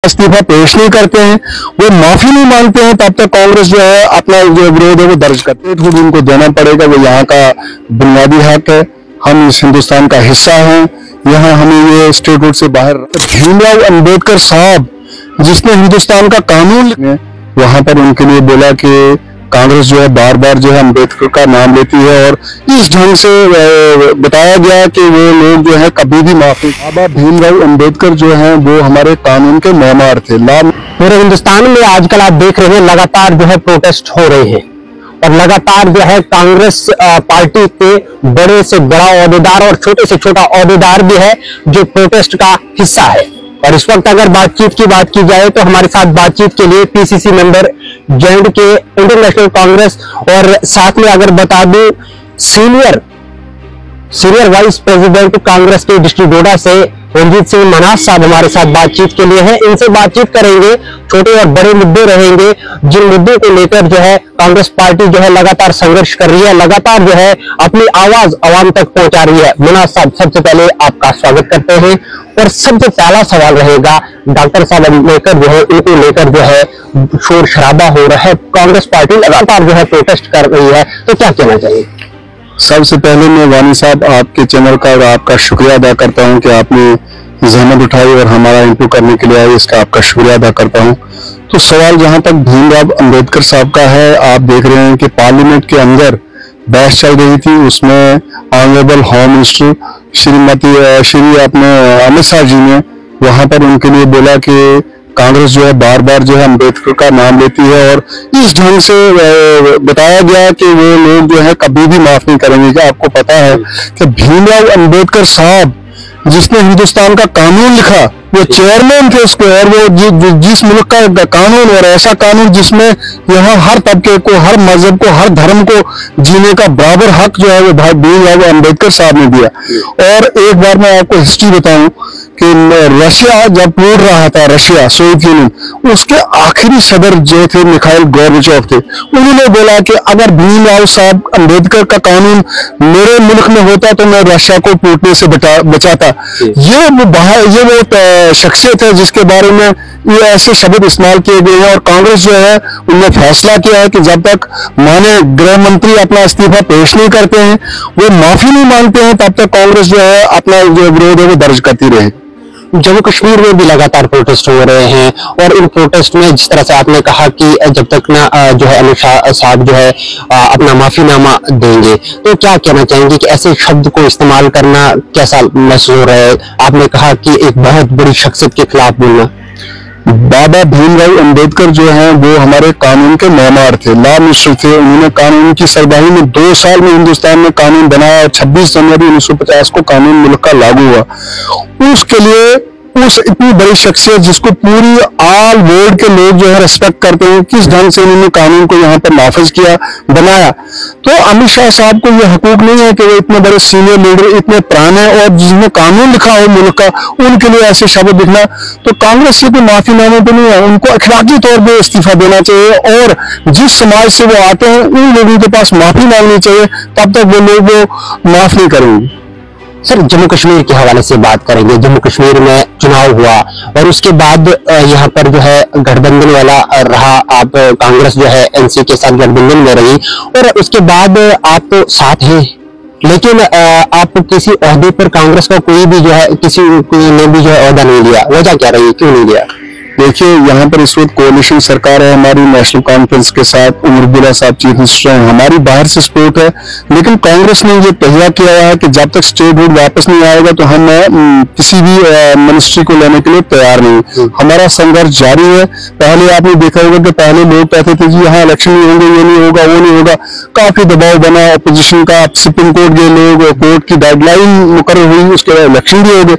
इस्तीफा पेश नहीं करते हैं, वो माफी नहीं मांगते हैं, तब तक कांग्रेस जो है अपना जो विरोध है वो दर्ज करते हैं। उनको देना पड़ेगा, वो यहाँ का बुनियादी हक है। हम इस हिंदुस्तान का हिस्सा हैं, यहाँ हमें ये स्टेटहुड से बाहर। भीमराव अंबेडकर साहब जिसने हिंदुस्तान का कानून वहां पर उनके लिए बोला कि कांग्रेस जो है बार बार जो है अंबेडकर का नाम लेती है, और इस ढंग से बताया गया कि वो लोग जो है कभी भी माफी। बाबा भीमराव अंबेडकर जो है वो हमारे कानून के मेमार थे। पूरे हिंदुस्तान में आजकल आप देख रहे हैं लगातार जो है प्रोटेस्ट हो रहे हैं, और लगातार जो है कांग्रेस पार्टी के बड़े से बड़ा ओहदेदार और छोटे से छोटा ओहदेदार भी है जो प्रोटेस्ट का हिस्सा है। और इस वक्त अगर बातचीत की बात की जाए तो हमारे साथ बातचीत के लिए पीसीसी मेंबर जे&के के इंडियन नेशनल कांग्रेस, और साथ में अगर बता दूं सीनियर वाइस प्रेसिडेंट कांग्रेस के डिस्ट्रिक्ट डोडा से रणजीत सिंह मनास साहब हमारे साथ बातचीत के लिए हैं। इनसे बातचीत करेंगे, छोटे और बड़े मुद्दे रहेंगे जिन मुद्दों को लेकर जो है कांग्रेस पार्टी जो है लगातार संघर्ष कर रही है, लगातार जो है अपनी आवाज आवाम तक पहुंचा रही है। मनास साहब, सबसे पहले आपका स्वागत करते हैं, और सबसे पहला सवाल रहेगा डॉक्टर साहब लेकर जो है इनको लेकर जो है शोर शराबा हो रहा है, कांग्रेस पार्टी लगातार जो है प्रोटेस्ट कर रही है, तो क्या कहना चाहिए? सबसे पहले मैं वानी साहब आपके चैनल का और आपका शुक्रिया अदा करता हूं कि आपने जहमत उठाई और हमारा इंटरव्यू करने के लिए आए, इसका आपका शुक्रिया अदा करता हूं। तो सवाल जहां तक भीमराव अंबेडकर साहब का है, आप देख रहे हैं कि पार्लियामेंट के अंदर बहस चल रही थी, उसमें ऑनरेबल होम मिनिस्टर श्री अपने अमित शाह जी ने वहां पर उनके लिए बोला कि कांग्रेस जो है बार बार जो है अंबेडकर का नाम लेती है, और इस ढंग से बताया गया कि वो लोग जो है कभी भी माफ नहीं करेंगे। क्या आपको पता है कि भीमराव अंबेडकर साहब जिसने हिंदुस्तान का कानून लिखा, वो चेयरमैन थे उसके, और वो जिस मुल्क का कानून, और ऐसा कानून जिसमें यहाँ हर तबके को, हर मजहब को, हर धर्म को जीने का बराबर हक जो है वो भाई भीमराव अंबेडकर साहब ने दिया। और एक बार मैं आपको हिस्ट्री बताऊं कि रशिया जब टूट रहा था, रशिया सोवियत यूनियन, उसके आखिरी सदर जो थे मिखाइल गोर्बाचोव थे, उन्होंने बोला कि अगर भीमराव साहब अंबेडकर का कानून मेरे मुल्क में होता तो मैं रशिया को टूटने से बचाता। ये वो शख्सियत है जिसके बारे में ये ऐसे शब्द इस्तेमाल किए गए हैं, और कांग्रेस जो है उन्होंने फैसला किया है कि जब तक माननीय गृह मंत्री अपना इस्तीफा पेश नहीं करते हैं, वो माफी नहीं मांगते हैं, तब तक कांग्रेस जो है अपना जो विरोध है वो दर्ज करती रहे। जम्मू कश्मीर में भी लगातार प्रोटेस्ट हो रहे हैं, और इन प्रोटेस्ट में जिस तरह से आपने कहा कि जब तक ना जो है अमित शाह साहब जो है अपना माफीनामा देंगे, तो क्या कहना चाहेंगे कि ऐसे शब्द को इस्तेमाल करना कैसा महसूस हो रहा है? आपने कहा कि एक बहुत बड़ी शख्सियत के खिलाफ बोलना। बाबा भीमराव अंबेडकर जो हैं वो हमारे कानून के मेमार थे, लॉ मिनिस्टर थे। उन्होंने कानून की सरबराही में 2 साल में हिंदुस्तान में कानून बनाया, और 26 जनवरी 1950 को कानून मुल्क का लागू हुआ। उसके लिए उस इतनी बड़ी शख्सियत जिसको पूरी ऑल वर्ल्ड के लोग जो है रिस्पेक्ट करते हैं, किस ढंग से उन्होंने कानून को यहाँ पर नाफिज किया, बनाया। तो अमित शाह साहब को ये हकूक नहीं है कि वो इतने बड़े सीनियर लीडर, इतने पुराने और जिसने कानून लिखा हो मुल्क का, उनके लिए ऐसे शब्द लिखना। तो कांग्रेस से कोई माफीनामे तो नहीं है, उनको अखलाकी तौर पर इस्तीफा देना चाहिए, और जिस समाज से वो आते हैं उन लोगों के पास माफी मांगनी चाहिए, तब तक वो लोग वो माफ नहीं करेंगे। सर, जम्मू कश्मीर के हवाले से बात करेंगे। जम्मू कश्मीर में चुनाव हुआ, और उसके बाद यहाँ पर जो है गठबंधन वाला रहा, आप कांग्रेस जो है एनसी के साथ गठबंधन में रही, और उसके बाद आप तो साथ हैं, लेकिन आप किसी ओहदे पर कांग्रेस का कोई भी जो है कोई ने भी जो है ओहदा नहीं लिया। वजह क्या रही, क्यों नहीं लिया? देखिए, यहाँ पर इस वक्त कोalition सरकार है हमारी, नेशनल कॉन्फ्रेंस के साथ उमर अब्दुल्ला साहब चीफ मिनिस्टर हैं, हमारी बाहर से सपोर्ट है, लेकिन कांग्रेस ने ये तहैया किया है कि जब तक स्टेटहुड वापस नहीं आएगा तो हम किसी भी मिनिस्ट्री को लेने के लिए तैयार नहीं। हमारा संघर्ष जारी है। पहले आपने देखा होगा कि पहले लोग कहते थे जी यहाँ इलेक्शन नहीं होंगे, ये नहीं होगा, वो नहीं होगा, काफी दबाव बना अपोजिशन का, सुप्रीम कोर्ट गए लोग, कोर्ट की डेडलाइन मुकर्रर हुई, उसके बाद इलेक्शन भी हो गए।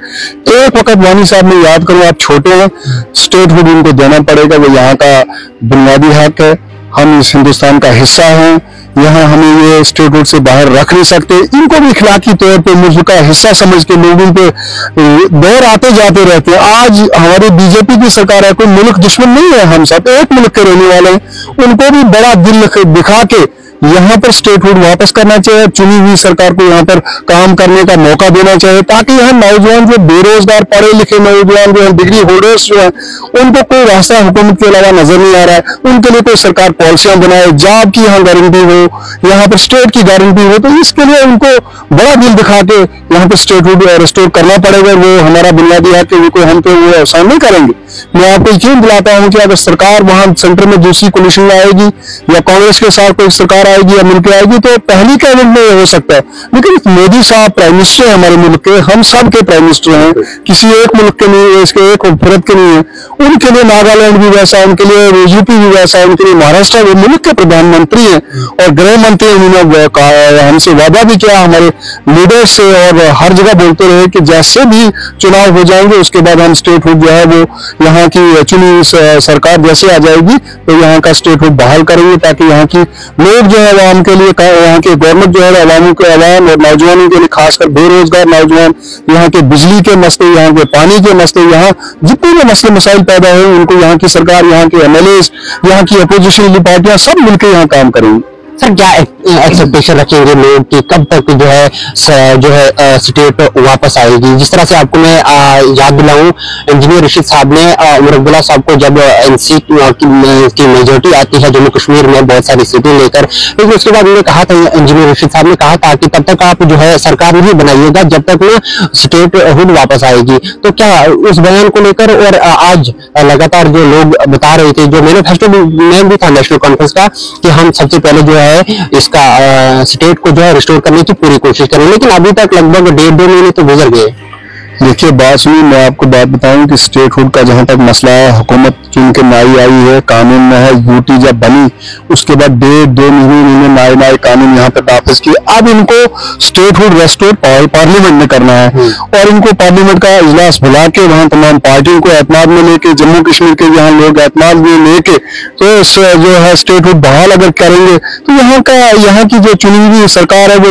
एक वक्त वानी साहब ने याद करो, आप छोटे हैं, स्टेटहुड उनको देना पड़ेगा, वो यहाँ का बुनियादी हक है। हम इस हिंदुस्तान का हिस्सा हैं, यहाँ हमें ये स्टेटहुड से बाहर रख नहीं सकते। इनको भी इखलाकी तौर पे मुल्क का हिस्सा समझ के लोगों पे दौर आते जाते रहते हैं। आज हमारी बीजेपी की सरकार है, कोई मुल्क दुश्मन नहीं है, हम सब एक मुल्क के रहने वाले हैं। उनको भी बड़ा दिल दिखा के यहाँ पर स्टेटहुड वापस करना चाहिए, चुनी हुई सरकार को यहाँ पर काम करने का मौका देना चाहिए, ताकि यहाँ नौजवान जो बेरोजगार पढ़े लिखे नौजवान जो है, डिग्री होल्डर्स जो है, उनको कोई रास्ता हुकूमत के अलावा नजर नहीं आ रहा है, उनके लिए कोई सरकार पॉलिसियां बनाए, जॉब की यहाँ गारंटी हो, यहाँ पर स्टेट की गारंटी हो। तो इसके लिए उनको बड़ा दिल दिखा के यहाँ पर स्टेटहुड रिस्टोर करना पड़ेगा। वो हमारा बुनियादी हक है, कोई हम पे वो एहसान नहीं करेंगे। मैं आपको यकीन दिलाता हूँ कि अगर सरकार वहां सेंटर में दूसरी कोलिशन आएगी या कांग्रेस के साथ कोई सरकार आएगी या मिलकर आएगी, तो पहली कैबिनेट में हो सकता है। लेकिन मोदी साहब प्राइम मिनिस्टर है हमारे मुल्क के, हम सब के प्राइम मिनिस्टर हैं, किसी एक मुल्क के नहीं है, इसके एक फर्द के नहीं है। उनके लिए नागालैंड भी वैसा, उनके लिए यूपी भी वैसा, उनके लिए महाराष्ट्र भी। मुल्क के प्रधानमंत्री हैं और गृह मंत्री, उन्होंने हमसे वादा भी किया, हमारे लीडर्स से, और हर जगह बोलते रहे कि जैसे भी चुनाव हो जाएंगे उसके बाद हम स्टेटहुड जो है वो यहाँ की चुनी सरकार जैसे आ जाएगी तो यहाँ का स्टेटहुड बहाल करेंगे, ताकि यहाँ की लोग जो है आवाम के लिए, यहाँ के गवर्नमेंट जो है आवाम और नौजवानों के लिए, खासकर बेरोजगार नौजवान, यहाँ के बिजली के मसले, यहाँ के पानी के मसले, यहाँ जितने भी मसले मसाइल पैदा हुए उनको यहाँ की सरकार, यहाँ के MLAs, यहाँ की अपोजिशन पार्टियां सब मिलकर यहाँ काम करेंगी। सर क्या एक्सपेक्टेशन रखेंगे लोग कि कब तक जो है स्टेट वापस आएगी? जिस तरह से आपको मैं याद दिलाऊं, इंजीनियर रशीद साहब ने उमर अब्दुल्ला साहब को जब NC की मेजोरिटी आती है जम्मू कश्मीर में बहुत सारी सीटें लेकर, लेकिन उसके बाद उन्होंने कहा था, इंजीनियर रशीद साहब ने कहा था कि तब तक आप जो है सरकार नहीं बनाइएगा जब तक ना स्टेटहुड वापस आएगी। तो क्या उस बयान को लेकर, और आज लगातार जो लोग बता रहे थे, जो मैनिफेस्टो में भी था नेशनल कॉन्फ्रेंस का, कि हम सबसे पहले जो है इसका स्टेट को जो है रिस्टोर करने की पूरी कोशिश करें, लेकिन अभी तक लगभग 1.5-2 महीने तो गुजर गए। देखिए बात सुनिए, मैं आपको बात बताऊं कि स्टेटहुड का जहां तक मसला है, हुकूमत चुन के नई आई है, कानून में है, यूटी जब बनी उसके बाद 1.5-2 महीने इन्होंने नए कानून यहाँ पे वापस किए। अब इनको स्टेटहुड रेस्टोर पार्लियामेंट में करना है, और इनको पार्लियामेंट का इजलास बुला के वहां तमाम पार्टियों को एतमाद में लेके, जम्मू कश्मीर के यहाँ लोग एतमाद में लेके, तो जो है स्टेटहुड बहाल अगर करेंगे तो यहाँ की जो चुनी हुई सरकार है वो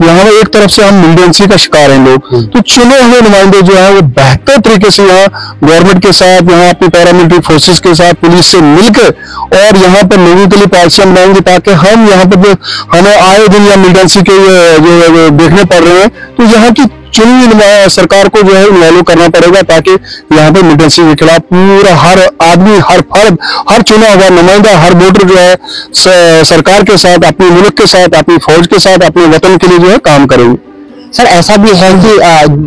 यहाँ एक तरफ से हम मिलिटेंसी का शिकार हैं लोग, तो चुने हुए नुमाइंदे जो है वो बेहतर तरीके से यहाँ गवर्नमेंट के साथ, यहाँ अपनी पैरामिलिट्री फोर्सेस के साथ, पुलिस से मिलकर, और यहाँ पर लोगों के लिए पॉलिसियां बनाएंगे, ताकि हम यहाँ पर जो हमें आए दिन या मिलिटेंसी के जो देखने पड़ रहे हैं, तो यहाँ की चुनी हुई सरकार को जो है इन्वॉल्व करना पड़ेगा, ताकि यहाँ पर मिलिटेंसी के खिलाफ पूरा हर आदमी, हर फर्द, हर चुना हुआ नुमाइंदा, हर वोटर जो है सरकार के साथ, अपने मुल्क के साथ, अपनी फौज के साथ, अपने वतन के लिए जो है काम करेंगे। सर ऐसा भी है कि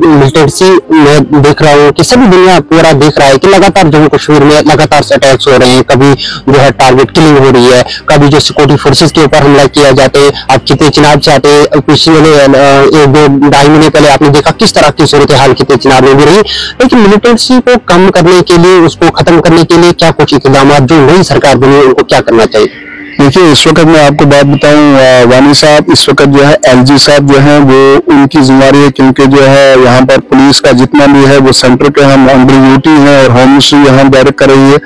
मिलिटेंसी में देख रहा हूँ कि सभी दुनिया पूरा देख रहा है कि लगातार जम्मू कश्मीर में लगातार अटैक्स हो रहे हैं, कभी जो है टारगेट किलिंग हो रही है, कभी जो सिक्योरिटी फोर्सेस के ऊपर हमला किया जाते हैं। आप कितने चिनाब से आते हैं, पिछले 1-2-2.5 महीने पहले आपने देखा किस तरह की सूरत हाल कितने चिनाब में भी रही, लेकिन मिलिटेंसी को कम करने के लिए, उसको खत्म करने के लिए क्या कुछ इकदाम जो नई सरकार बनी उनको क्या करना चाहिए? देखिए इस वक्त मैं आपको बात बताऊं, वानी साहब इस वक्त जो है LG साहब जो है वो उनकी जिम्मेदारी है, क्योंकि जो है यहाँ पर पुलिस का जितना भी है वो सेंटर के हम अंडर यूटी है और होम मिनिस्ट्री यहाँ डायरेक्ट कर रही है।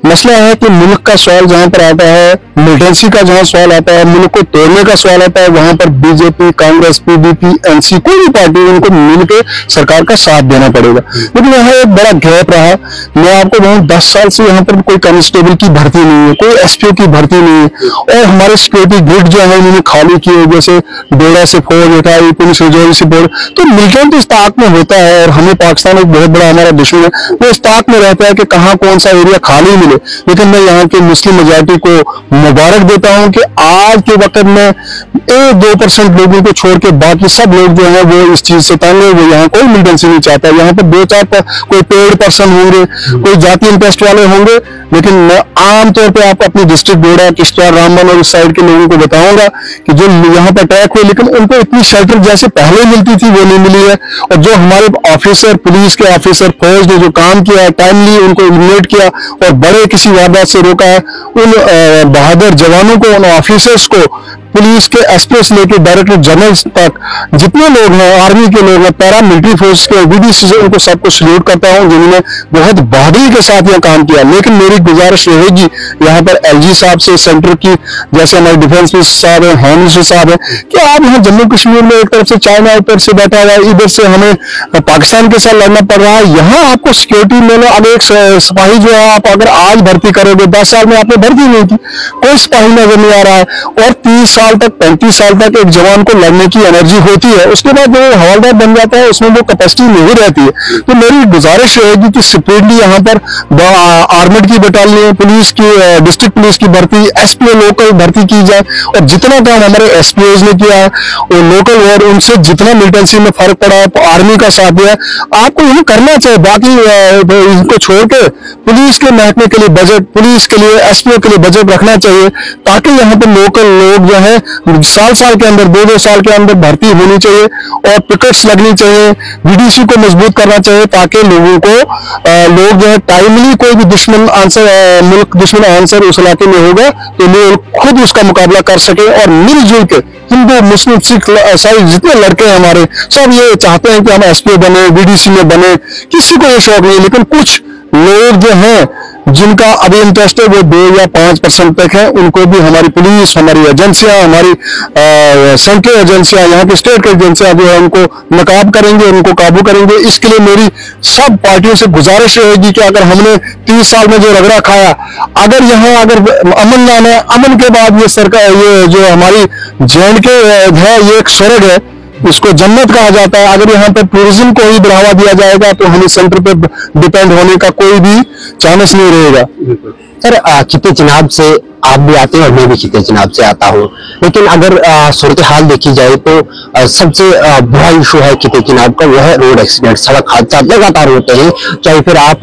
मसला है कि मुल्क का सवाल जहाँ पर आता है, मिलिटेंसी का जहाँ सवाल आता है, मुल्क को तोड़ने का सवाल आता है, वहां पर बीजेपी, कांग्रेस, PDP, NC कोई भी पार्टी उनको मिलकर सरकार का साथ देना पड़ेगा। लेकिन यहाँ एक बड़ा गैप रहा। मैं आपको कहूँ 10 साल से यहाँ पर कोई कांस्टेबल की भर्ती नहीं है, कोई SPO की भर्ती नहीं है, और हमारे सिक्योरिटी ग्रिड जो है उन्होंने खाली किए, जैसे डोडा से फौज उठाई, पुलिस रिजर्व से फौज। तो मिलिटेंट इस ताक में होता है, और हमें पाकिस्तान एक बहुत बड़ा हमारा दुश्मन है, वो इस ताक में रहता है कि कहाँ कौन सा एरिया खाली मिले। लेकिन मैं यहाँ के मुस्लिम मेजॉरिटी को मुबारक देता हूँ कि आज के वक्त में 1-2% लोगों को छोड़ के बाकी सब लोग जो है वो इस चीज से तंग है, वो यहाँ कोई मिलिटेंसी नहीं चाहता। यहाँ पर 2-4 कोई पेड पर्सन होंगे, कोई जाति इंटरेस्ट वाले होंगे, लेकिन मैं आमतौर पर आपको अपनी डिस्ट्रिक्ट डोडा, किश्तवाड़, रामबन और इस साइड के लोगों को बताऊंगा कि जो यहाँ पर अटैक हुए, लेकिन उनको इतनी शेल्टर जैसे पहले मिलती थी वो नहीं मिली है। और जो हमारे ऑफिसर, पुलिस के ऑफिसर, फौज ने जो काम किया है, टाइमली उनको इलिमिनेट किया और बड़े किसी वारदात से रोका है, उन बहादुर जवानों को, उन ऑफिसर्स को पुलिस के एसपी से लेकर डायरेक्टर जनरल तक जितने लोग हैं, आर्मी के लोग हैं, पैरा मिलिट्री फोर्स के बीडीसी से, उनको सबको सल्यूट करता हूं जिन्होंने बहुत बहादुरी के साथ यह काम किया। लेकिन मेरी गुजारिश रहेगी यहाँ पर एलजी साहब से, सेंटर की जैसे हमारे डिफेंस मिनिस्टर साहब है, होम मिनिस्टर साहब है, कि आप यहाँ जम्मू कश्मीर में एक तरफ से चाइना एक तरफ से बैठा हुआ है, इधर से हमें पाकिस्तान के साथ लड़ना पड़ रहा है, यहाँ आपको सिक्योरिटी में लो। अगर एक सिपाही जो है आप अगर आज भर्ती करोगे, 10 साल में आपने भर्ती नहीं की, कोई सिपाही नजर नहीं आ रहा है, और 30 साल तक 35 साल तक एक जवान को लड़ने की एनर्जी होती है, उसके बाद जो हवलदार बन जाता है उसमें वो कैपेसिटी नहीं रहती है। तो मेरी गुजारिश रहेगी कि स्पीडली यहाँ पर आर्मड की बटालियन, पुलिस की, डिस्ट्रिक्ट पुलिस की भर्ती, एसपीओ लोकल भर्ती की जाए, और जितना काम हमारे एसपीओ ने किया है वो लोकल, और उनसे जितना मिलिटेंसी में फर्क पड़ा है, आर्मी का साथ दिया है, आपको यही करना चाहिए। बाकी इनको छोड़ के पुलिस के महकमे के लिए बजट, पुलिस के लिए, एसपीओ के लिए बजट रखना चाहिए, ताकि यहाँ पर लोकल लोग जो है साल के अंदर, 2-2 साल के अंदर भर्ती होनी चाहिए, और पिकेट्स लगनी चाहिए, बीडीसी को मजबूत करना चाहिए, ताकि लोगों को लोग जो है टाइमली कोई भी दुश्मन आंसर, मुल्क दुश्मन आंसर उस इलाके में होगा तो लोग खुद उसका मुकाबला कर सके, और मिलजुल के हिंदू, मुस्लिम, सिख, ईसाई जितने लड़के हैं हमारे, सब ये चाहते हैं कि हम एसपीओ बने, बीडीसी में बने। किसी को ये शौक नहीं, लेकिन कुछ लोग जो हैं जिनका अभी इंटरेस्ट है वो 2 या 5% तक है, उनको भी हमारी पुलिस, हमारी एजेंसियां, हमारी सेंट्रल एजेंसियां, यहाँ की स्टेट की एजेंसियां जो है उनको नकाब करेंगे, उनको काबू करेंगे। इसके लिए मेरी सब पार्टियों से गुजारिश रहेगी कि अगर हमने 30 साल में जो रगड़ा खाया, अगर यहाँ अगर अमन लाना है, अमन के बाद ये सरकार, ये जो हमारी JNK है, ये एक स्वर्ग है, इसको जन्नत कहा जाता है। अगर यहाँ पर टूरिज्म को ही बढ़ावा दिया जाएगा तो हमें सेंटर पे डिपेंड होने का कोई भी चांस नहीं रहेगा। सर, खिते चुनाव से आप भी आते हैं और मैं भी खिते चुनाव से आता हूँ, लेकिन अगर सूरत हाल देखी जाए तो सबसे बुरा इशू है खिते चुनाव का, वो है रोड एक्सीडेंट, सड़क हादसा लगातार होते हैं। चाहे फिर आप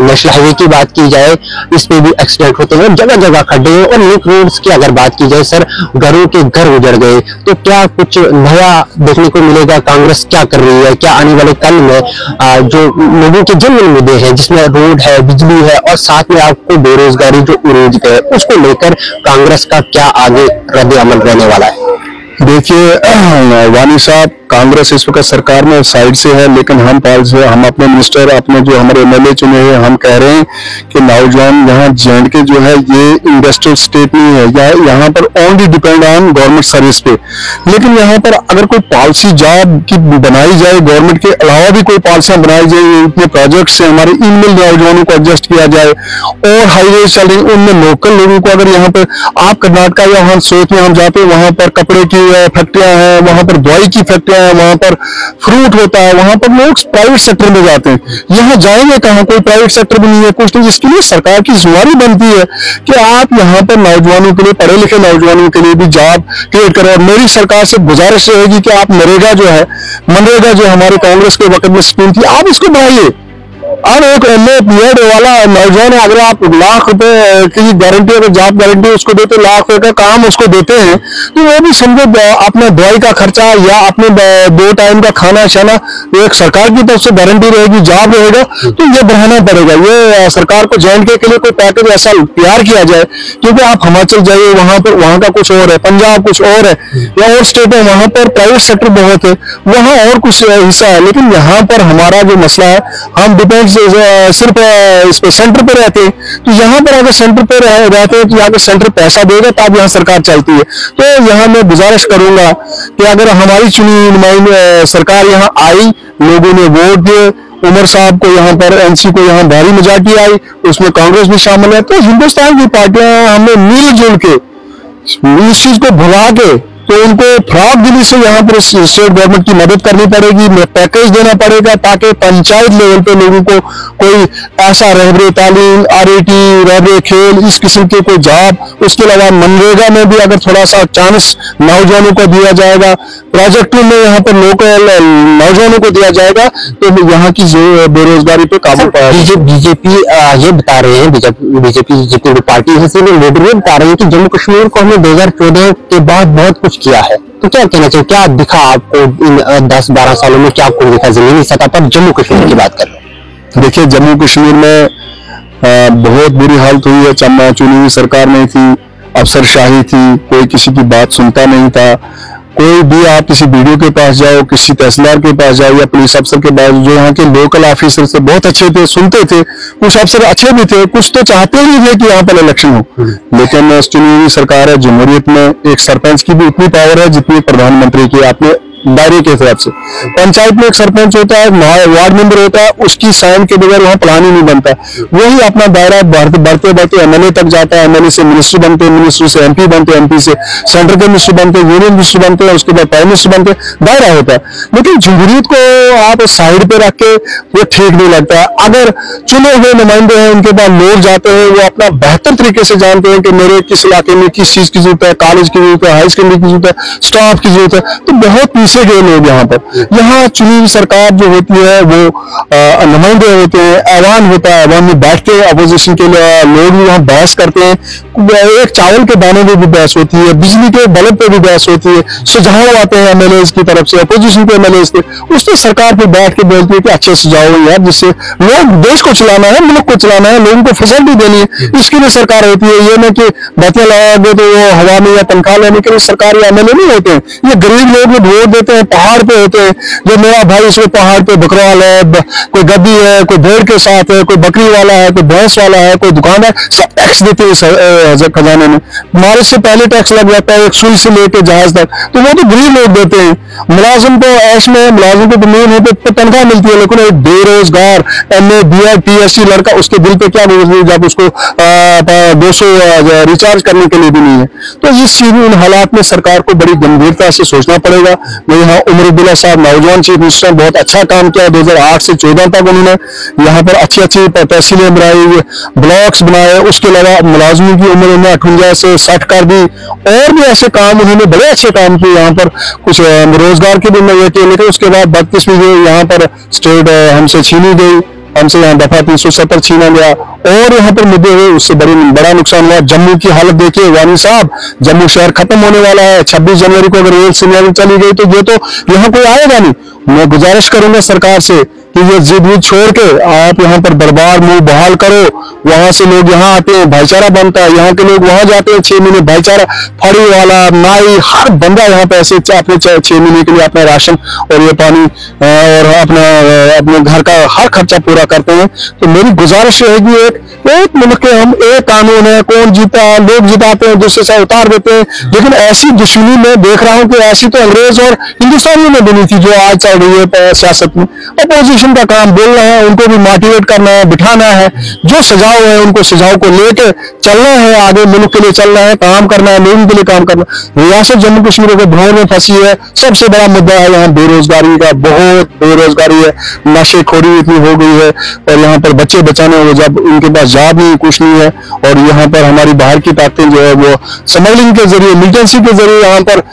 नेशनल हाईवे की बात की जाए, इस पे भी एक्सीडेंट होते हैं, जगह जगह खड्डे हैं। और लिंक रोड्स की अगर बात की जाए सर, घरों के घर उजड़ गए। तो क्या कुछ नया देखने को मिलेगा? कांग्रेस क्या कर रही है? क्या आने वाले कल में जो लोगों के जनरल मुद्दे हैं, जिसमें रोड है, बिजली है, और साथ में आपको बेरोजगारी जो उरूज है, उसको लेकर कांग्रेस का क्या आगे रद्द अमल रहने वाला है? देखिए वानी साहब, कांग्रेस इस वक्त सरकार में साइड से है, लेकिन हम अपने मिनिस्टर, अपने जो हमारे एमएलए चुने हैं, हम कह रहे हैं कि नौजवान यहाँ JNK जो है ये इंडस्ट्रियल स्टेट नहीं है, यहाँ पर only depend on government service पे। लेकिन यहाँ पर अगर कोई पॉलिसी जॉब की बनाई जाए, गवर्नमेंट के अलावा भी कोई पॉलिसियां बनाई जाए, इतने प्रोजेक्ट से हमारे इनमिल नौजवानों को एडजस्ट किया जाए, और हाईवे चल रही उनमें लोकल लोगों को, अगर यहाँ पर आप कर्नाटका या वहाँ सोच में हम जाते हैं, वहां पर कपड़े की फैक्ट्रियां हैं, वहां पर दवाई की फैक्ट्रियां, वहां पर फ्रूट होता है, वहां पर लोग प्राइवेट सेक्टर में जाते हैं। यहाँ जाएंगे कहाँ? कोई प्राइवेट सेक्टर भी नहीं है, कुछ नहीं। जिसके लिए सरकार की जिम्मेदारी बनती है कि आप यहाँ पर नौजवानों के लिए, पढ़े लिखे नौजवानों के लिए भी जॉब क्रिएट करें। और मेरी सरकार से गुजारिश रहेगी कि आप मनरेगा जो हमारे कांग्रेस के वक्त में स्कीम थी, आप इसको बढ़ाइए। और एक MA वाला नौजवान है, अगर आप ₹1,00,000 की गारंटी, अगर जॉब गारंटी उसको देते, ₹1,00,000 का काम उसको देते हैं, तो वो भी समझो अपना दवाई का खर्चा या अपने 2 टाइम का खाना शाना, एक सरकार की तरफ से गारंटी रहेगी, जॉब रहेगा, तो ये बढ़ाना पड़ेगा। ये सरकार को JNK के लिए कोई पैकेज ऐसा तैयार किया जाए, क्योंकि आप हिमाचल जाइए, वहां का कुछ और है, पंजाब कुछ और है, या और स्टेट है, वहां पर प्राइवेट सेक्टर बहुत है, वहां और कुछ हिस्सा है। लेकिन यहाँ पर हमारा जो मसला है, हम डिपेंड सिर्फ इस पे सेंटर पे रहते हैं। तो यहाँ पर अगर सेंटर पे रहते हैं तो यहाँ पे सेंटर पैसा देगा तब यहाँ सरकार चलती है। तो यहाँ मैं गुजारिश करूंगा कि अगर हमारी चुनी नुमाइंदा सरकार यहाँ आई, लोगों ने वोट दिए, उमर साहब को यहाँ पर, NC को यहाँ भारी मेजॉरिटी आई, उसमें कांग्रेस भी शामिल है, तो हिंदुस्तान की पार्टियां हमें मिलजुल के इस चीज को भुला के, तो उनको फ्रॉड दिली से यहाँ पर स्टेट गवर्नमेंट की मदद करनी पड़ेगी, पैकेज देना पड़ेगा, ताकि पंचायत लेवल पे लोगों को कोई ऐसा रहबरे तालीम, RAT, रहबरे खेल, इस किस्म के कोई जॉब, उसके अलावा मनरेगा में भी अगर थोड़ा सा चांस नौजवानों को दिया जाएगा, प्रोजेक्टों में यहाँ पर लोकल नौजवानों को दिया जाएगा, तो यहाँ की बेरोजगारी पे काबू पाएगा। बीजेपी ये बता रहे हैं, बीजेपी जितनी भी पार्टी है, लीडर ये बता रहे हैं कि जम्मू कश्मीर को हमने 2014 के बाद बहुत कुछ किया है। तो क्या कहना चाहिए, क्या दिखा आपको इन 10-12 सालों में, क्या आपको दिखा जमीनी सतह पर जम्मू कश्मीर की बात कर रहे हैं? देखिए, जम्मू कश्मीर में बहुत बुरी हालत हुई है। चुनी हुई सरकार नहीं थी, अफसरशाही थी, कोई किसी की बात सुनता नहीं था। कोई भी आप किसी वीडियो के पास जाओ, किसी तहसीलदार के पास जाओ या पुलिस अफसर के पास, जो यहाँ के लोकल ऑफिसर से बहुत अच्छे थे, सुनते थे। कुछ अफसर अच्छे भी थे, कुछ तो चाहते ही थे कि यहाँ पर इलेक्शन हो। लेकिन चुनी हुई सरकार है, जमहूरियत में एक सरपंच की भी उतनी पावर है जितनी प्रधानमंत्री की। आपने दायरे के हिसाब से पंचायत में एक सरपंच होता है, वार्ड मेंबर होता है, उसकी साइन के बगैर वहाँ प्लान ही नहीं बनता। वही अपना दायरा बढ़ते बढ़ते एमएलए तक जाता है, एमएलए से मिनिस्टर बनते हैं, मिनिस्टर से एमपी बनते हैं, एमपी से सेंटर के मिनिस्टर बनते हैं, यूनियन मिनिस्टर बनते हैं, उसके बाद प्राइम मिनिस्टर बनते हैं, दायरा होता है। लेकिन जमहूरियत को आप साइड पे रख के वो ठीक नहीं लगता। अगर चुने हुए नुमाइंदे हैं, उनके बाद लोग जाते हैं, वो अपना बेहतर तरीके से जानते हैं कि मेरे किस इलाके में किस चीज की जरूरत है, कॉलेज की जरूरत है, हाई सेकेंडरी की जरूरत है, स्टाफ की जरूरत है, तो बहुत पीछे गए लोग यहाँ पर। यहाँ चुनी हुई सरकार जो होती है वो नुमाइंदे होते हैं, ऐवान होता है, ऐवान में बैठ के अपोजिशन के लोग वहाँ बहस करते हैं। एक चावल के दाने में भी बहस होती है, बिजली के बल्ब पे भी बहस होती है, सुझाव आते हैं एमएलए की तरफ से, अपोजिशन के एमएलए के, उसने सरकार पे बैठ के बोलती है कि अच्छे सुझाव यार, जिससे लोग देश को चलाना है, मुल्क को चलाना है, लोगों को फैसिलिटी देनी है, इसके लिए सरकार होती है। ये ना कि बतियां लगा दे तो वो हवा में या तनख्वाह लेने के लिए सरकारी एमएलए नहीं होते हैं। ये गरीब लोग वोट देते हैं, पहाड़ पे होते हैं। जो मेरा भाई इसमें पहाड़ पे बकरवाल है, कोई गद्दी है, कोई भेड़ के साथ है, कोई बकरी वाला है, कोई भैंस वाला है, कोई दुकानदार, सब टैक्स देते हैं खजाने में। मालिक से पहले टैक्स लग जाता है, एक सुई से लेकर जहाज तक, तो वो तो गरीब लोग देते हैं। मुलाजिम तो ऐश में, मुलाजिम को मेन होते तो तनख्वाह मिलती है, लेकिन एक बेरोजगार एमए बीएड पीएचडी लड़का, उसके दिल पे क्या गुजरी जब उसको 200 रिचार्ज करने के लिए भी नहीं है। तो इस इन हालात में सरकार को बड़ी गंभीरता से सोचना पड़ेगा। मैं यहाँ उमर अब्दुल्ला साहब नौजवान चीफ मिनिस्टर, बहुत अच्छा काम किया 2008 से 14 तक। उन्होंने यहाँ पर अच्छी अच्छी तहसीलें बनाई, ब्लॉक्स बनाए, उसके अलावा मुलाजमों की उम्र उन्होंने 58 से 60 कर दी, और भी ऐसे काम उन्होंने बड़े अच्छे काम किए। यहाँ पर कुछ रोजगार के भी मैं किए, लेकिन उसके बाद 32वीं जो यहाँ पर स्टेट हमसे छीनी गई, हमसे यहाँ दफा 370 छीना गया, और यहाँ पर मुद्दे हुए, उससे बड़ा नुकसान हुआ। जम्मू की हालत देखिए वानी साहब, जम्मू शहर खत्म होने वाला है। 26 जनवरी को अगर रेल सिग्नल चली गई तो ये तो यहाँ कोई आएगा नहीं। मैं गुजारिश करूंगा सरकार से कि ये जिद छोड़ के आप यहाँ पर दरबार मुंह बहाल करो। वहां से लोग यहाँ आते हैं, भाईचारा बनता है, यहाँ के लोग वहां जाते हैं 6 महीने, भाईचारा, फड़ी वाला, नाई, हर बंदा यहाँ पे ऐसे अपने 6 महीने के लिए अपना राशन और ये पानी और अपने घर का हर खर्चा पूरा करते हैं। तो मेरी गुजारिश रहेगी, एक मुल्क के हम, एक कानून है, कौन जीता, लोग जिताते हैं, दूसरे से उतार देते हैं। लेकिन ऐसी दुश्मनी में देख रहा हूँ कि ऐसी तो अंग्रेज और हिंदुस्तानियों में बनी थी जो आज चल रही है सियासत में। अपोजिशन का काम बोलना है, उनको भी मोटिवेट करना है, बिठाना है, जो सुझाव है उनको सुझाव को लेकर चलना है, आगे मुल्क के लिए चलना है, काम करना है, लोगों के लिए काम करना। रियासत जम्मू कश्मीर के भ्रम में फंसी है। सबसे बड़ा मुद्दा है यहाँ बेरोजगारी का, बहुत बेरोजगारी है, नशेखोरी इतनी हो गई है, और यहाँ पर बच्चे बचाने हो, जब उनके पास जॉब नहीं, कुछ नहीं है, और यहाँ पर हमारी बाहर की ताकतें जो है वो स्मगलिंग के जरिए, मिलिटेंसी के जरिए यहाँ पर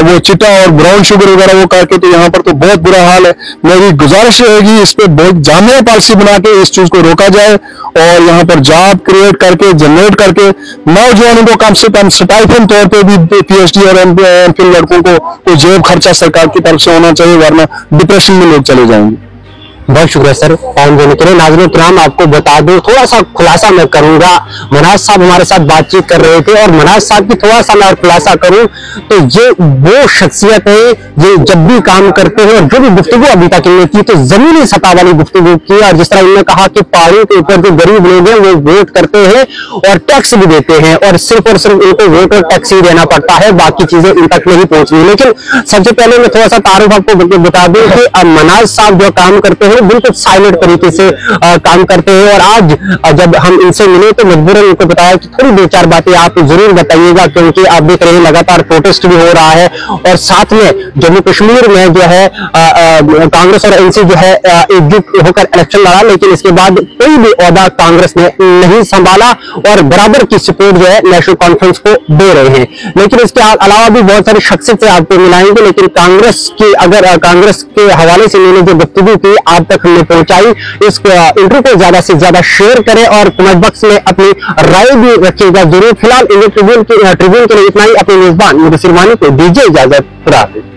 वो चिट्टा और ब्राउन शुगर वगैरह वो करके, तो यहाँ पर तो बहुत बुरा हाल है। मेरी गुजारिश रहेगी इस पर बहुत जामिया पॉलिसी बना के इस चीज को रोका जाए, और यहाँ पर जॉब क्रिएट करके, जनरेट करके, नौजवानों को कम से कम स्टाइपेंड तौर पे भी पीएचडी और एमफिल लड़कों को जेब खर्चा सरकार की तरफ से होना चाहिए, वरना डिप्रेशन में लोग चले जाएंगे। बहुत शुक्रिया सर टाइम देने के लिए। नाज़रीन किराम, आपको बता दूं, थोड़ा सा खुलासा मैं करूंगा। मनाज साहब हमारे साथ बातचीत कर रहे थे, और मनाज साहब की थोड़ा सा मैं खुलासा करूं तो ये वो शख्सियत है, ये जब भी काम करते हैं, और जो भी गुफ्तगू अभी तक इन्होंने की तो जमीनी सतह वाली गुफ्तगू की। और जिस तरह इन्होंने कहा कि पहाड़ों के ऊपर जो गरीब लोग हैं वो वोट करते हैं और टैक्स भी देते हैं, और सिर्फ उनको वोट और टैक्स ही देना पड़ता है, बाकी चीजें इन तक नहीं पहुंच रही। लेकिन सबसे पहले मैं थोड़ा सा तारुफ आपको बता दूं कि मनाज साहब जो काम करते हैं बिल्कुल साइलेंट तरीके से काम करते हैं, और आज जब हम इनसे मिले तो मजबूरन उनको बताया कि थोड़ी 2-4 बातें आप जरूर बताइएगा, क्योंकि आप देख रहे हैं लगातार प्रोटेस्ट भी हो रहा है, और साथ में जम्मू कश्मीर में जो है कांग्रेस और एनसी जो है एकजुट होकर इलेक्शन लड़ा, लेकिन इसके बाद कोई भी ओहदा कांग्रेस ने नहीं संभाला, और बराबर की सपोर्ट जो है नेशनल कॉन्फ्रेंस को दे रहे हैं। लेकिन इसके अलावा भी बहुत सारी शख्सियत आपको मिलाएंगे, लेकिन कांग्रेस की, अगर कांग्रेस के हवाले से इन्होंने जो गुफ्तगू की आप तक हमने पहुंचाई, इस इंटरव्यू को ज्यादा से ज्यादा शेयर करें और कमेंट बॉक्स में अपनी राय भी रखिएगा जरूर। फिलहाल इंडियन ट्रिब्यून के लिए इतना ही। अपने मेजबान मुदस्सिर वानी को दीजिए इजाजत। खुदा हाफिज़।